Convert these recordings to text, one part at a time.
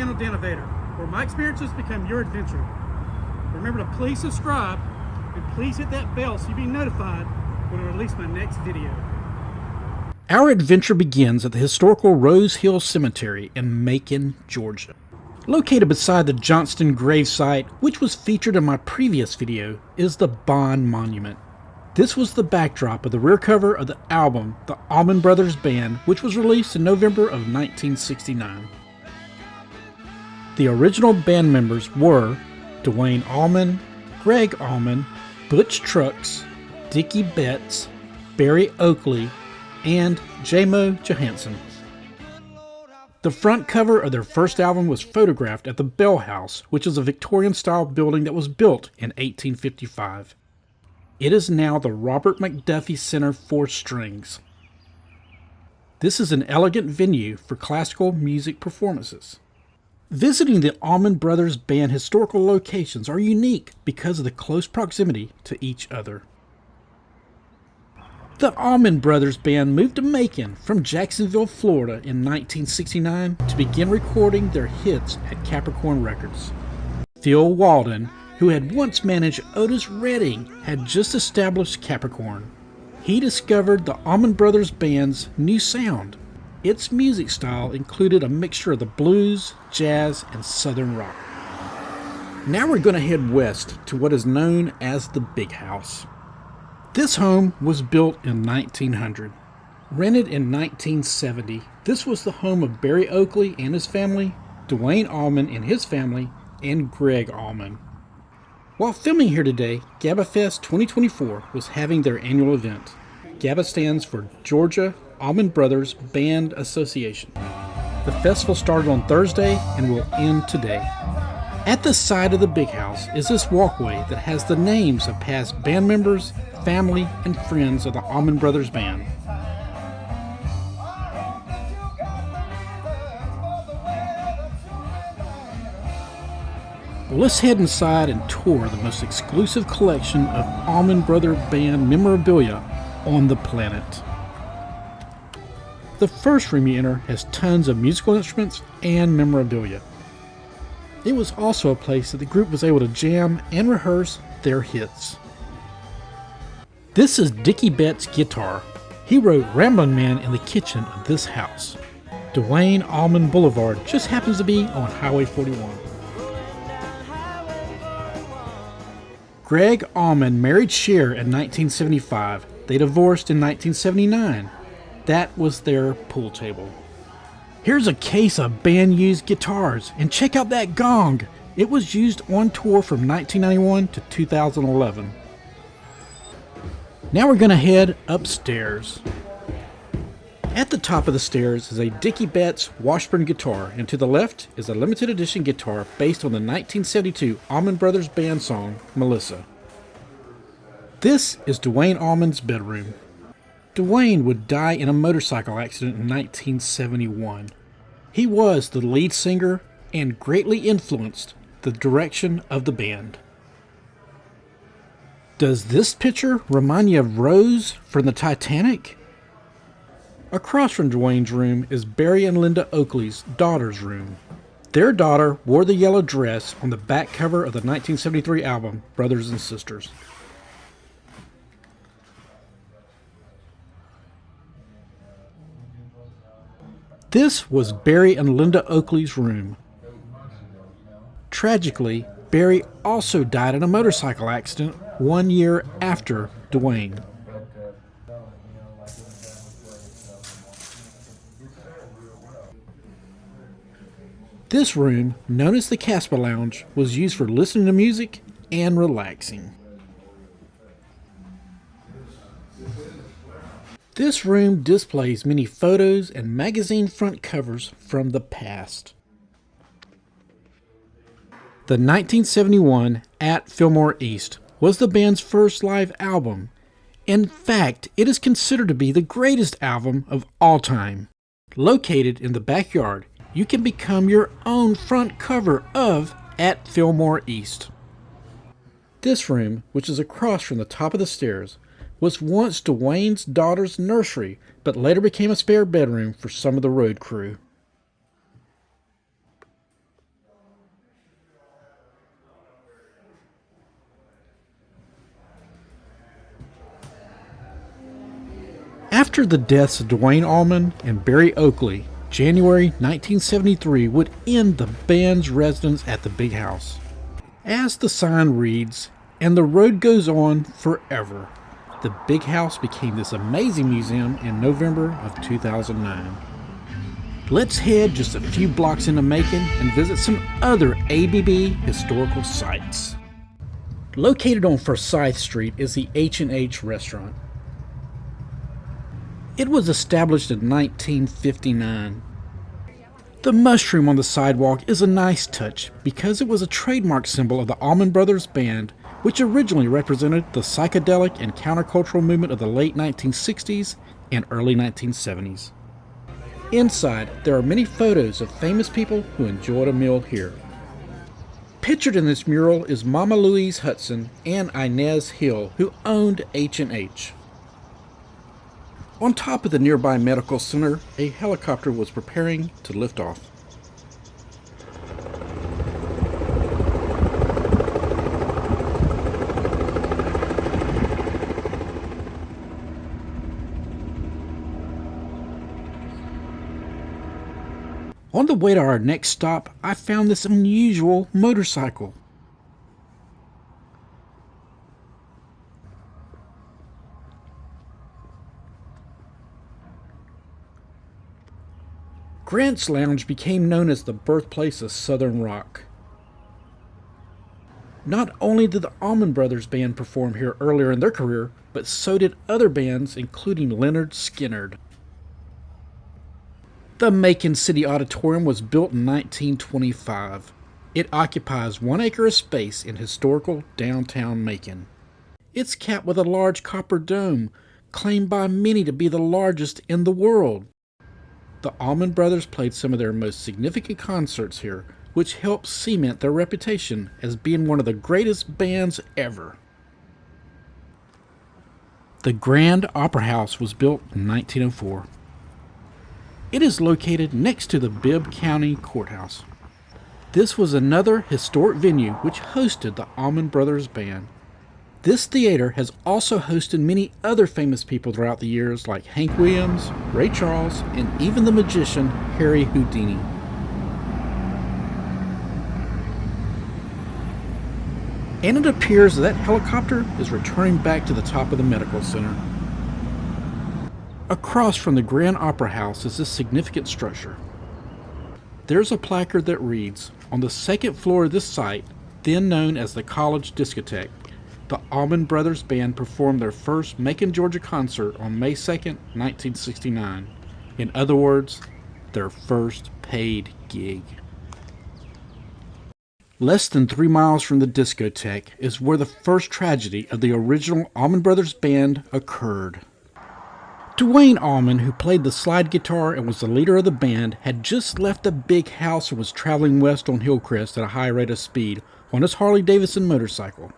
channel, Danovator, where my experiences become your adventure. Remember to please subscribe and please hit that bell so you'll be notified when I release my next video. Our adventure begins at the historical Rose Hill Cemetery in Macon, Georgia. Located beside the Johnston gravesite, which was featured in my previous video, is the Bond Monument. This was the backdrop of the rear cover of the album The Allman Brothers Band, which was released in November of 1969. The original band members were Duane Allman, Greg Allman, Butch Trucks, Dickie Betts, Barry Oakley, and J-Mo Johansson. The front cover of their first album was photographed at the Bell House, which is a Victorian-style building that was built in 1855. It is now the Robert McDuffie Center for Strings. This is an elegant venue for classical music performances. Visiting the Allman Brothers Band historical locations are unique because of the close proximity to each other. The Allman Brothers Band moved to Macon from Jacksonville, Florida in 1969 to begin recording their hits at Capricorn Records. Phil Walden, who had once managed Otis Redding, had just established Capricorn. He discovered the Allman Brothers Band's new sound. Its music style included a mixture of the blues, jazz, and southern rock. Now we're going to head west to what is known as the Big House. This home was built in 1900. Rented in 1970, this was the home of Barry Oakley and his family, Duane Allman and his family, and Greg Allman. While filming here today, GABAfest 2024 was having their annual event. GABA stands for Georgia Allman Brothers Band Association. The festival started on Thursday and will end today. At the side of the Big House is this walkway that has the names of past band members, family, and friends of the Allman Brothers Band. Well, let's head inside and tour the most exclusive collection of Allman Brothers Band memorabilia on the planet. The first room you enter has tons of musical instruments and memorabilia. It was also a place that the group was able to jam and rehearse their hits. This is Dickie Betts' guitar. He wrote Ramblin' Man in the kitchen of this house. Duane Allman Boulevard just happens to be on Highway 41. Greg Allman married Cher in 1975. They divorced in 1979. That was their pool table. Here's a case of band-used guitars, and check out that gong. It was used on tour from 1991 to 2011. Now we're going to head upstairs. At the top of the stairs is a Dickie Betts Washburn guitar, and to the left is a limited edition guitar based on the 1972 Allman Brothers Band song, Melissa. This is Duane Allman's bedroom. Duane would die in a motorcycle accident in 1971. He was the lead singer and greatly influenced the direction of the band. Does this picture remind you of Rose from the Titanic? Across from Duane's room is Barry and Linda Oakley's daughter's room. Their daughter wore the yellow dress on the back cover of the 1973 album, Brothers and Sisters. This was Barry and Linda Oakley's room. Tragically, Barry also died in a motorcycle accident 1 year after Duane. This room, known as the Casper Lounge, was used for listening to music and relaxing. This room displays many photos and magazine front covers from the past. The 1971 At Fillmore East was the band's first live album. In fact, it is considered to be the greatest album of all time. Located in the backyard, you can become your own front cover of At Fillmore East. This room, which is across from the top of the stairs, was once Duane's daughter's nursery, but later became a spare bedroom for some of the road crew. After the deaths of Duane Allman and Barry Oakley, January 1973 would end the band's residence at the Big House. As the sign reads, "And the road goes on forever," the Big House became this amazing museum in November of 2009. Let's head just a few blocks into Macon and visit some other ABB historical sites. Located on Forsyth Street is the H&H restaurant. It was established in 1959. The mushroom on the sidewalk is a nice touch because it was a trademark symbol of the Allman Brothers Band, which originally represented the psychedelic and countercultural movement of the late 1960s and early 1970s. Inside, there are many photos of famous people who enjoyed a meal here. Pictured in this mural is Mama Louise Hudson and Inez Hill, who owned H&H. On top of the nearby medical center, a helicopter was preparing to lift off. On the way to our next stop, I found this unusual motorcycle. Grant's Lounge became known as the birthplace of Southern rock. Not only did the Allman Brothers Band perform here earlier in their career, but so did other bands, including Lynyrd Skynyrd. The Macon City Auditorium was built in 1925. It occupies 1 acre of space in historical downtown Macon. It's capped with a large copper dome, claimed by many to be the largest in the world. The Allman Brothers played some of their most significant concerts here, which helped cement their reputation as being one of the greatest bands ever. The Grand Opera House was built in 1904. It is located next to the Bibb County Courthouse. This was another historic venue which hosted the Allman Brothers Band. This theater has also hosted many other famous people throughout the years, like Hank Williams, Ray Charles, and even the magician Harry Houdini. And it appears that helicopter is returning back to the top of the medical center. Across from the Grand Opera House is this significant structure. There's a placard that reads, "On the second floor of this site, then known as the College Discotheque, the Allman Brothers Band performed their first Macon, Georgia concert on May 2nd, 1969. In other words, their first paid gig." Less than 3 miles from the discotheque is where the first tragedy of the original Allman Brothers Band occurred. Duane Allman, who played the slide guitar and was the leader of the band, had just left the Big House and was traveling west on Hillcrest at a high rate of speed on his Harley-Davidson motorcycle.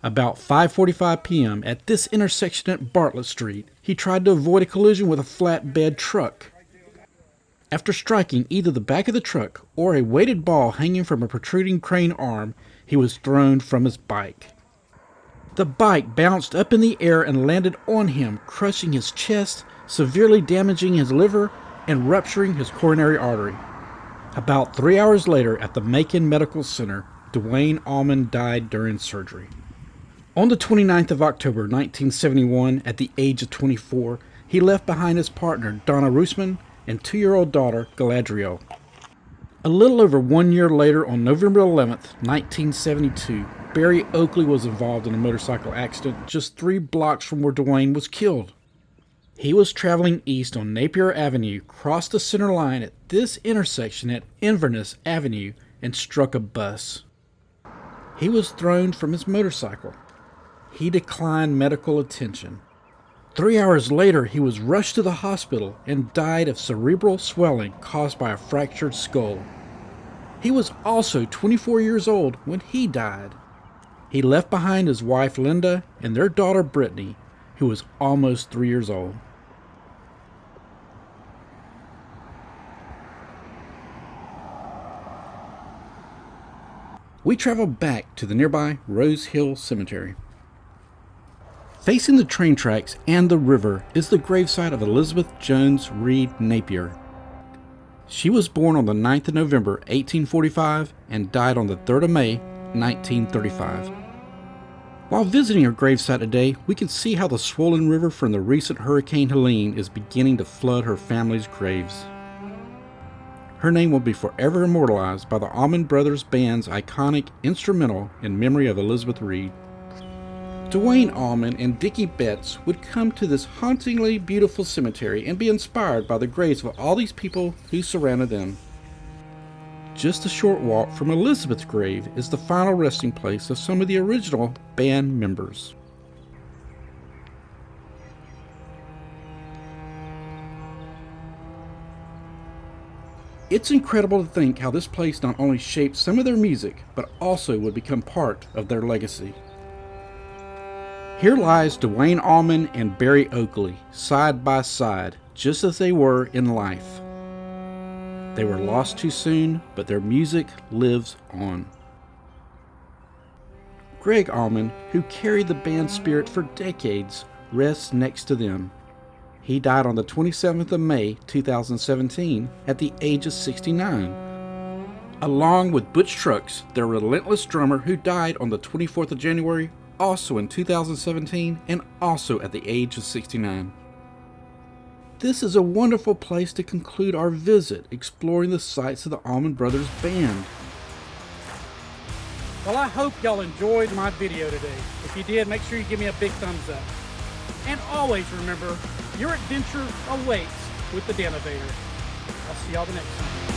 About 5:45 p.m. at this intersection at Bartlett Street, he tried to avoid a collision with a flatbed truck. After striking either the back of the truck or a weighted ball hanging from a protruding crane arm, he was thrown from his bike. The bike bounced up in the air and landed on him, crushing his chest, severely damaging his liver, and rupturing his coronary artery. About 3 hours later, at the Macon Medical Center, Duane Allman died during surgery. On the 29th of October, 1971, at the age of 24, he left behind his partner, Donna Roosman, and 2-year-old daughter, Galadriel. A little over 1 year later, on November 11th, 1972, Barry Oakley was involved in a motorcycle accident just 3 blocks from where Duane was killed. He was traveling east on Napier Avenue, crossed the center line at this intersection at Inverness Avenue, and struck a bus. He was thrown from his motorcycle. He declined medical attention. 3 hours later, he was rushed to the hospital and died of cerebral swelling caused by a fractured skull. He was also 24 years old when he died. He left behind his wife Linda and their daughter Brittany, who was almost 3 years old. We traveled back to the nearby Rose Hill Cemetery. Facing the train tracks and the river is the gravesite of Elizabeth Jones Reed Napier. She was born on the 9th of November 1845 and died on the 3rd of May 1935. While visiting her gravesite today, we can see how the swollen river from the recent Hurricane Helene is beginning to flood her family's graves. Her name will be forever immortalized by the Allman Brothers Band's iconic instrumental in memory of Elizabeth Reed. Duane Allman and Dickie Betts would come to this hauntingly beautiful cemetery and be inspired by the graves of all these people who surrounded them. Just a short walk from Elizabeth's grave is the final resting place of some of the original band members. It's incredible to think how this place not only shaped some of their music, but also would become part of their legacy. Here lies Duane Allman and Barry Oakley, side by side, just as they were in life. They were lost too soon, but their music lives on. Greg Allman, who carried the band's spirit for decades, rests next to them. He died on the 27th of May 2017 at the age of 69. Along with Butch Trucks, their relentless drummer who died on the 24th of January, also in 2017 and also at the age of 69. This is a wonderful place to conclude our visit exploring the sites of the Allman Brothers Band. Well, I hope y'all enjoyed my video today. If you did, make sure you give me a big thumbs up. And always remember, your adventure awaits with the Denovator. I'll see y'all the next time.